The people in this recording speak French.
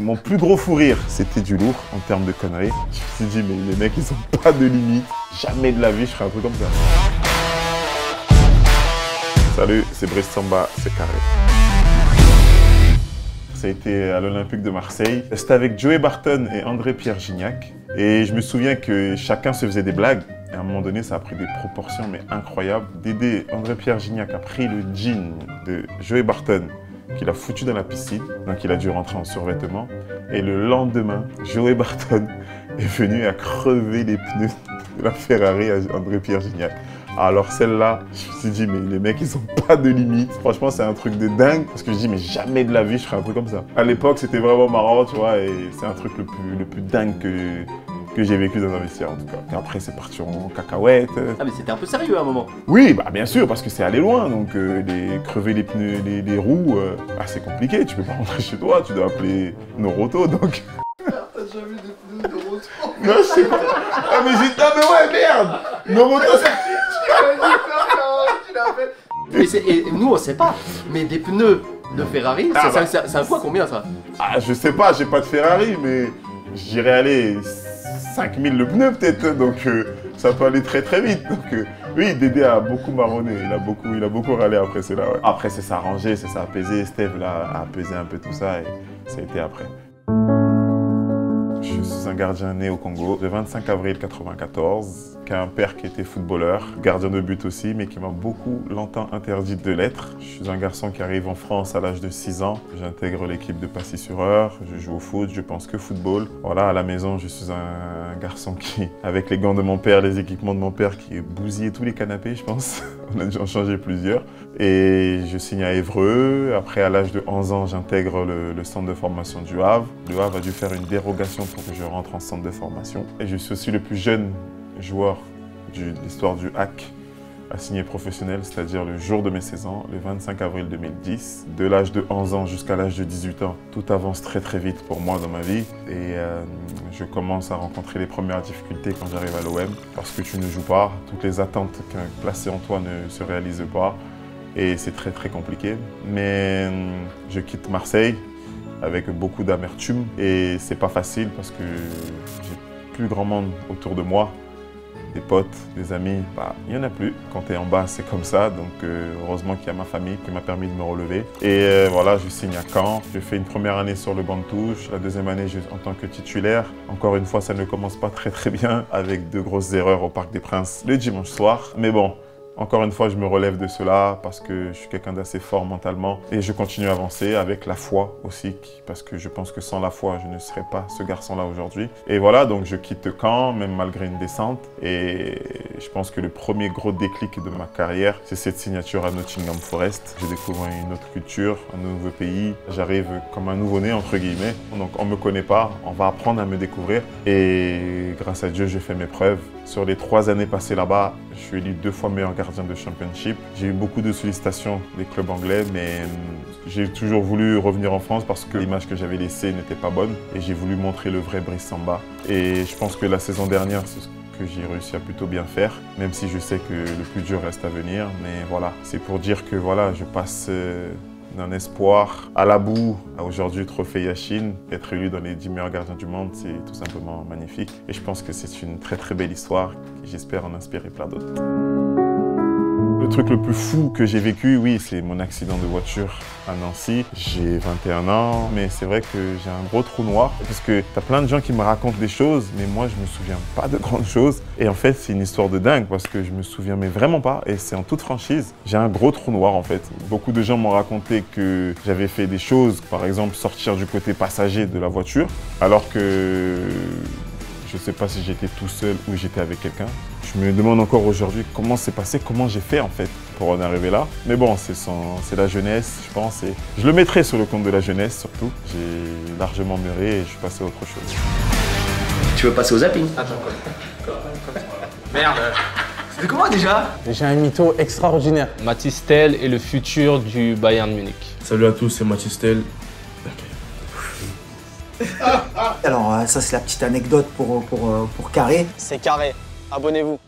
Mon plus gros fou rire, c'était du lourd en termes de conneries. Je me suis dit, mais les mecs, ils ont pas de limite. Jamais de la vie, je ferais un truc comme ça. Salut, c'est Brice Samba, c'est carré. Ça a été à l'Olympique de Marseille. C'était avec Joey Barton et André-Pierre Gignac. Et je me souviens que chacun se faisait des blagues. Et à un moment donné, ça a pris des proportions mais incroyables. Dédé, André-Pierre Gignac a pris le jean de Joey Barton qu'il a foutu dans la piscine. Donc il a dû rentrer en survêtement. Et le lendemain, Joey Barton est venu et a crevé les pneus de la Ferrari à André-Pierre Gignac. Alors celle-là, je me suis dit, mais les mecs, ils ont pas de limite. Franchement, c'est un truc de dingue. Parce que je dis, mais jamais de la vie, je ferais un truc comme ça. À l'époque, c'était vraiment marrant, tu vois. Et c'est un truc le plus dingue que j'ai vécu dans un vestiaire, en tout cas. Et après, c'est parti en cacahuète. Ah, mais c'était un peu sérieux à un moment. Oui, bah bien sûr, parce que c'est aller loin. Donc, crever les pneus, les roues, c'est compliqué. Tu peux pas rentrer chez toi, tu dois appeler Noroto, donc... T'as jamais des pneus de retour? Non, je sais pas. Ah, mais j'ai... Ah, mais ouais, merde. Noroto, c'est... Et nous, on sait pas. Mais des pneus de Ferrari, c'est un poids combien ça? Ah, je sais pas, j'ai pas de Ferrari, mais j'irais aller 5000 le pneu peut-être, donc ça peut aller très très vite. Donc oui, Dédé a beaucoup marronné, il a beaucoup râlé après cela. Ouais. Après, c'est s'arranger, c'est s'apaiser. Steve là a apaisé un peu tout ça et ça a été après. Je suis un gardien né au Congo, le 25 avril 1994, qui a un père qui était footballeur, gardien de but aussi, mais qui m'a longtemps interdit de l'être. Je suis un garçon qui arrive en France à l'âge de 6 ans. J'intègre l'équipe de Passy-sur-Eure, je joue au foot, je pense que football. Voilà, à la maison, je suis un garçon qui, avec les gants de mon père, les équipements de mon père, qui bousillait tous les canapés, je pense. On a dû en changer plusieurs. Et je signe à Évreux. Après, à l'âge de 11 ans, j'intègre le centre de formation du Havre. Le Havre a dû faire une dérogation pour que je rentre en centre de formation. Et je suis aussi le plus jeune joueur de l'histoire du HAC à signer professionnel, c'est-à-dire le jour de mes 16 ans, le 25 avril 2010. De l'âge de 11 ans jusqu'à l'âge de 18 ans, tout avance très très vite pour moi dans ma vie. Et je commence à rencontrer les premières difficultés quand j'arrive à l'OM, parce que tu ne joues pas, toutes les attentes placées en toi ne se réalisent pas. Et c'est très très compliqué. Mais je quitte Marseille avec beaucoup d'amertume. Et c'est pas facile parce que j'ai plus grand monde autour de moi. Des potes, des amis, il n'y en a plus. Quand tu es en bas, c'est comme ça. Donc heureusement qu'il y a ma famille qui m'a permis de me relever. Et voilà, je signe à Caen. Je fais une première année sur le banc de touche. La deuxième année, en tant que titulaire. Encore une fois, ça ne commence pas très très bien avec de grosses erreurs au Parc des Princes le dimanche soir. Mais bon. Encore une fois, je me relève de cela parce que je suis quelqu'un d'assez fort mentalement et je continue à avancer avec la foi aussi parce que je pense que sans la foi, je ne serais pas ce garçon-là aujourd'hui. Et voilà, donc je quitte Caen, même malgré une descente et je pense que le premier gros déclic de ma carrière, c'est cette signature à Nottingham Forest. Je découvre une autre culture, un nouveau pays. J'arrive comme un nouveau-né, entre guillemets. Donc on ne me connaît pas, on va apprendre à me découvrir et grâce à Dieu, je fais mes preuves. Sur les 3 années passées là-bas, je suis élu 2 fois meilleur gardien de Championship. J'ai eu beaucoup de sollicitations des clubs anglais, mais j'ai toujours voulu revenir en France parce que l'image que j'avais laissée n'était pas bonne. Et j'ai voulu montrer le vrai Brice Samba. Et je pense que la saison dernière, c'est ce que j'ai réussi à plutôt bien faire, même si je sais que le plus dur reste à venir. Mais voilà, c'est pour dire que voilà, je passe d'un espoir à la boue à aujourd'hui trophée Yachine. Être élu dans les 10 meilleurs gardiens du monde, c'est tout simplement magnifique. Et je pense que c'est une très très belle histoire et j'espère en inspirer plein d'autres. Le truc le plus fou que j'ai vécu, oui, c'est mon accident de voiture à Nancy. J'ai 21 ans, mais c'est vrai que j'ai un gros trou noir parce que t'as plein de gens qui me racontent des choses, mais moi, je me souviens pas de grandes choses. Et en fait, c'est une histoire de dingue parce que je me souviens mais vraiment pas et c'est en toute franchise. J'ai un gros trou noir en fait. Beaucoup de gens m'ont raconté que j'avais fait des choses, par exemple sortir du côté passager de la voiture, alors que je ne sais pas si j'étais tout seul ou j'étais avec quelqu'un. Je me demande encore aujourd'hui comment c'est passé, comment j'ai fait en fait pour en arriver là. Mais bon, c'est la jeunesse, je pense. Et je le mettrai sur le compte de la jeunesse surtout. J'ai largement mûri et je suis passé à autre chose. Tu veux passer au zapping? Attends, quoi? Merde. C'était comment déjà? J'ai un mytho extraordinaire. Mathys Tel est le futur du Bayern Munich. Salut à tous, c'est Mathys Tel. Alors ça c'est la petite anecdote pour Carré. C'est carré. Abonnez-vous.